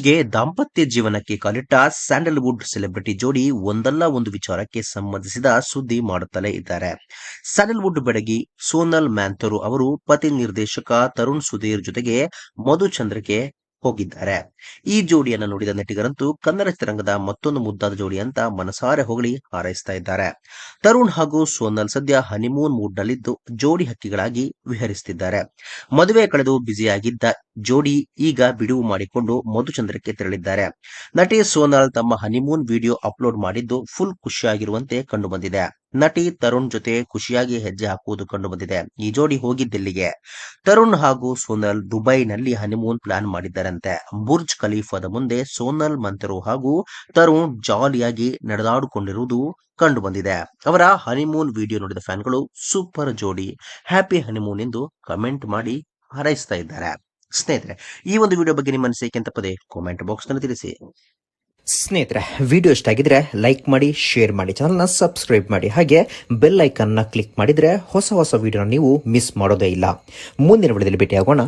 ಇತ್ತೀಚೆಗೆ ದಾಂಪತ್ಯ ಜೀವನಕ್ಕೆ ಕಾಲಿಟ್ಟ ಸ್ಯಾಂಡಲ್ವುಡ್ ಸೆಲೆಬ್ರಿಟಿ ಜೋಡಿ ಒಂದಲ್ಲ ಒಂದು ವಿಚಾರಕ್ಕೆ ಸಂಬಂಧಿಸಿದ ಸುದ್ದಿ ಮಾಡುತ್ತಲೇ ಇದ್ದಾರೆ. ಸ್ಯಾಂಡಲ್ವುಡ್ ಬೆಡಗಿ ಸೋನಲ್ ಮ್ಯಾಥ್ಯೂ ಅವರು ಪತಿ ನಿರ್ದೇಶಕ ತರುಣ್ ಸುಧೀರ್ ಜೊತೆಗೆ ಮಧುಚಂದ್ರಕ್ಕೆ ಹೋಗಿದ್ದಾರೆ. ಈ ಜೋಡಿಯನ್ನು ನೋಡಿದ ನೆಟ್ಟಿಗರಂತೂ ಕನ್ನಡ ಚಿತ್ರರಂಗದ ಮತ್ತೊಂದು ಮುದ್ದಾದ ಜೋಡಿ ಅಂತ ಮನಸಾರೆ ಹೊಗಳಿ ಹಾರೈಸ್ತಾ ಇದ್ದಾರೆ. ತರುಣ್ ಹಾಗೂ ಸೋನಲ್ ಸದ್ಯ ಹನಿಮೂನ್ ಮೂಡ್ ನಲ್ಲಿದ್ದು ಜೋಡಿ ಹಕ್ಕಿಗಳಾಗಿ ವಿಹರಿಸುತ್ತಿದ್ದಾರೆ. ಮದುವೆ ಕಳೆದು ಬ್ಯುಸಿಯಾಗಿದ್ದ ಜೋಡಿ ಈಗ ಬಿಡುವು ಮಾಡಿಕೊಂಡು ಮಧುಚಂದ್ರಕ್ಕೆ ತೆರಳಿದ್ದಾರೆ. ನಟಿ ಸೋನಲ್ ತಮ್ಮ ಹನಿಮೂನ್ ವಿಡಿಯೋ ಅಪ್ಲೋಡ್ ಮಾಡಿದ್ದು ಫುಲ್ ಖುಷಿಯಾಗಿರುವಂತೆ ಕಂಡು ಬಂದಿದೆ. ನಟಿ ತರುಣ್ ಜೊತೆ ಖುಷಿಯಾಗಿ ಹೆಜ್ಜೆ ಹಾಕುವುದು ಕಂಡು ಬಂದಿದೆ. ಈ ಜೋಡಿ ಹೋಗಿದ್ದೆಲ್ಲಿಗೆ? ತರುಣ್ ಹಾಗೂ ಸೋನಲ್ ದುಬೈನಲ್ಲಿ ಹನಿಮೂನ್ ಪ್ಲಾನ್ ಮಾಡಿದ್ದಾರಂತೆ. ಬುರ್ಜ್ ಖಲೀಫಾದ ಮುಂದೆ ಸೋನಲ್ ಮ್ಯಾಥ್ಯೂ ಹಾಗೂ ತರುಣ್ ಜಾಲಿಯಾಗಿ ನಡೆದಾಡಿಕೊಂಡಿರುವುದು ಕಂಡು ಬಂದಿದೆ. ಅವರ ಹನಿಮೂನ್ ವಿಡಿಯೋ ನೋಡಿದ ಫ್ಯಾನ್ಗಳು ಸೂಪರ್ ಜೋಡಿ, ಹ್ಯಾಪಿ ಹನಿಮೂನ್ ಎಂದು ಕಮೆಂಟ್ ಮಾಡಿ ಹಾರೈಸ್ತಾ ಇದ್ದಾರೆ. ಸ್ನೇಹಿತರೆ, ಈ ಒಂದು ವಿಡಿಯೋ ಬಗ್ಗೆ ನಿಮ್ಮ ಅನಿಸಿಕೆ ಅಂತ ಪದೇ ಕಾಮೆಂಟ್ ಬಾಕ್ಸ್ ನಲ್ಲಿ ತಿಳಿಸಿ. ಸ್ನೇಹಿತರೆ, ವಿಡಿಯೋ ಇಷ್ಟ ಆಗಿದ್ರೆ ಲೈಕ್ ಮಾಡಿ, ಶೇರ್ ಮಾಡಿ, ಚಾನಲ್ನ ಸಬ್ಸ್ಕ್ರೈಬ್ ಮಾಡಿ, ಹಾಗೆ ಬೆಲ್ ಐಕನ್ನ ಕ್ಲಿಕ್ ಮಾಡಿದ್ರೆ ಹೊಸ ವಿಡಿಯೋನ ನೀವು ಮಿಸ್ ಮಾಡೋದೇ ಇಲ್ಲ. ಮುಂದಿನ ವಿಡಿಯೋದಲ್ಲಿ ಭೇಟಿಯಾಗೋಣ.